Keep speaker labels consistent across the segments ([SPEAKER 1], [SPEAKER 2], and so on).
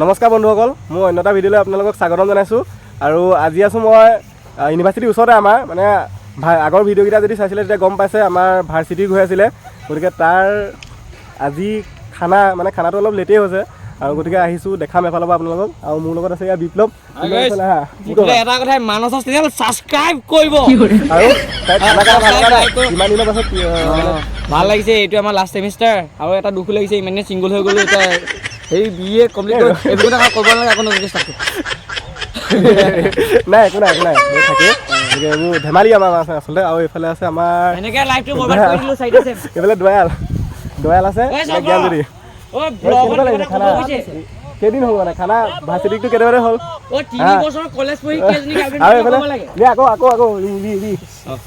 [SPEAKER 1] নমস্কাৰ বন্ধুসকল, মোৰ অন্য এটা ভিডিঅ'লৈ আপোনালোকক স্বাগতম জনাইছোঁ। আৰু আজি আছোঁ মই ইউনিভাৰ্চিটিৰ ওচৰতে। আমাৰ মানে আগৰ ভিডিঅ'কেইটা যদি চাইছিলে তেতিয়া গম পাইছে আমাৰ ভাৰ্চিটি গৈ আছিলে। গতিকে তাৰ আজি খানাটো অলপ লেটেই হৈছে আৰু গতিকে আহিছোঁ, দেখাম এফালৰ পৰা আপোনালোকক। আৰু মোৰ লগত আছে বিপ্লৱ।
[SPEAKER 2] এটা কথা, মানস চেনেল ছাবস্ক্ৰাইব কৰিব
[SPEAKER 1] আৰু কিমান দিনৰ পাছত
[SPEAKER 2] ভাল লাগিছে। এইটো আমাৰ লাষ্ট ছেমিষ্টাৰ আৰু এটা দুখ লাগিছে, ইমানে ছিংগল হৈ গ'লো। এতিয়া এই BA কমপ্লিট এইবোৰ কথা ক'ব নালাগে, আকৌ নতুনকৈ ষ্টাৰ্ট
[SPEAKER 1] নাই একো নাই থাকে। গতিকে এইবোৰ ধেমালি আমাৰ আছে আচলতে। আৰু এইফালে আছে আমাৰ
[SPEAKER 2] এনেকৈ লাইফটো বৰবাদ কৰি দিলোঁ চাইডে চেম।
[SPEAKER 1] এইফালে দয়াল আছে জ্ঞানজ্যোতি। খানা কেইদিন হ'ল মানে খানা ভাৰ্চিটিটো কেতিয়াবাৰে হ'ল। আৰু এইফালে আকৌ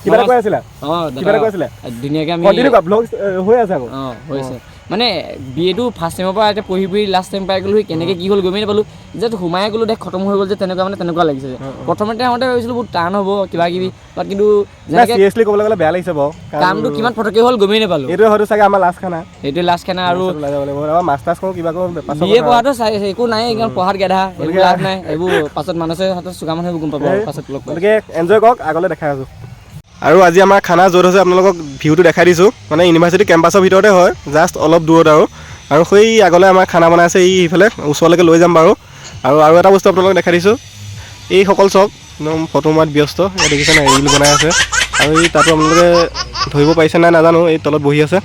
[SPEAKER 1] কিবা এটা কৈ আছিলা
[SPEAKER 2] ধুনীয়াকৈ আমি
[SPEAKER 1] ব্লগ হৈ আছে আকৌ
[SPEAKER 2] হৈছে মানে BA ফাৰ্ষ্ট টাইমৰ পৰা এতিয়া পঢ়ি লাষ্ট টাইম পাই গ'লো। কেনেকৈ কি হ'ল গমেই নাপালোঁ। যে সোমাই গ'লো, দেখ খতম হৈ গ'ল যে তেনেকুৱা লাগিছে। প্ৰথমতে আহোঁতে ভাবিছিলোঁ বহুত টান হ'ব কিবা কিবি, বাট কিন্তু
[SPEAKER 1] চিৰিয়াছলি ক'বলৈ গ'লে বেয়া লাগিছে বাৰু।
[SPEAKER 2] কামটো কিমান ফটককৈ হ'ল গমেই নাপালোঁ।
[SPEAKER 1] এইটোৱে হয়তো চাগে আমাৰ লাষ্ট খানা।
[SPEAKER 2] এইটোৱে লাষ্ট খানা। আৰু
[SPEAKER 1] মাষ্টাৰ্ছ কৰোঁ কিবা কৰোঁ
[SPEAKER 2] BA পঢ়াটো একো নাই, একদম পঢ়াত গেধা, এইবোৰ লাভ নাই। এইবোৰ পাছত মানুহে হাতত চোকা মানুহে গম পাব পাছত লগ পাই।
[SPEAKER 1] গতিকে এনজয় কৰক, আগলৈ দেখাই আছোঁ। আৰু আজি আমাৰ খানা য'ত হৈছে আপোনালোকক ভিউটো দেখাই দিছোঁ। মানে ইউনিভাৰ্চিটি কেম্পাছৰ ভিতৰতে হয়, জাষ্ট অলপ দূৰত আৰু সেই আগলৈ আমাৰ খানা বনাই আছে। ইফালে ওচৰলৈকে লৈ যাম বাৰু। আৰু এটা বস্তু আপোনালোকক দেখাই দিছোঁ, এইসকল চব একদম ফটো মৰাত ব্যস্ত। ইয়াত দেখিছে নাই, ৰিল বনাই আছে। আৰু এই তাতো আপোনালোকে ধৰিব পাৰিছে নাই নাজানো, এই তলত বহি আছে,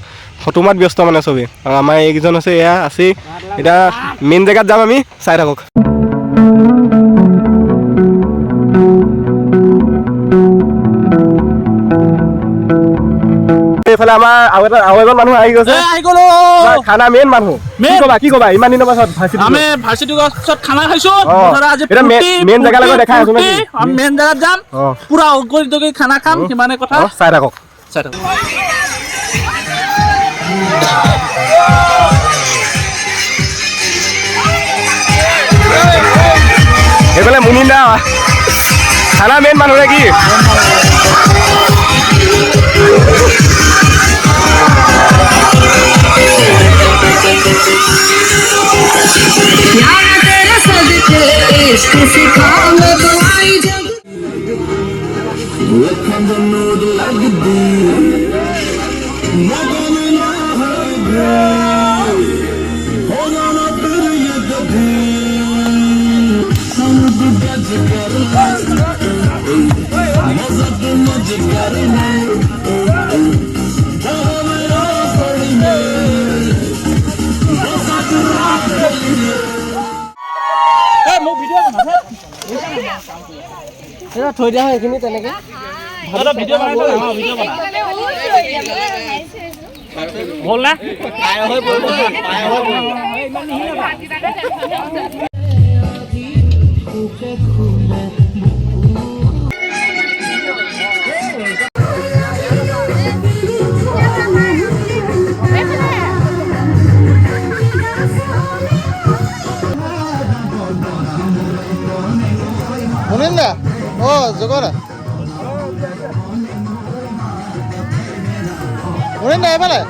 [SPEAKER 1] ফটো মৰাত ব্যস্ত মানে চবেই। আৰু আমাৰ এইকেইজন আছে, এয়া আছেই। এতিয়া মেইন জেগাত যাম আমি, চাই থাকক। এইফালে আমাৰ আৰু এজন মানুহ আহি গৈছে। খানা মেইন মানুহ। কি কবা ইমান দিনৰ পাছত
[SPEAKER 3] ভাৰ্চিটিৰ পাছত খানা খাইছো।
[SPEAKER 1] মেইন জেগালৈকে দেখাই আছো।
[SPEAKER 3] মেইন জেগাত যাম, পুৰা অগৰি খানা খাম, সিমানে কথা।
[SPEAKER 1] চাই থাকক। এইফালে মুনিন দা খানা মেইন মানুহ নে কি? থৈ দিয়া হয় এইখিনি তেনেকে
[SPEAKER 3] হ'ল না?
[SPEAKER 4] মুনিন দা, জগৰ মুনিন দা এইফালে।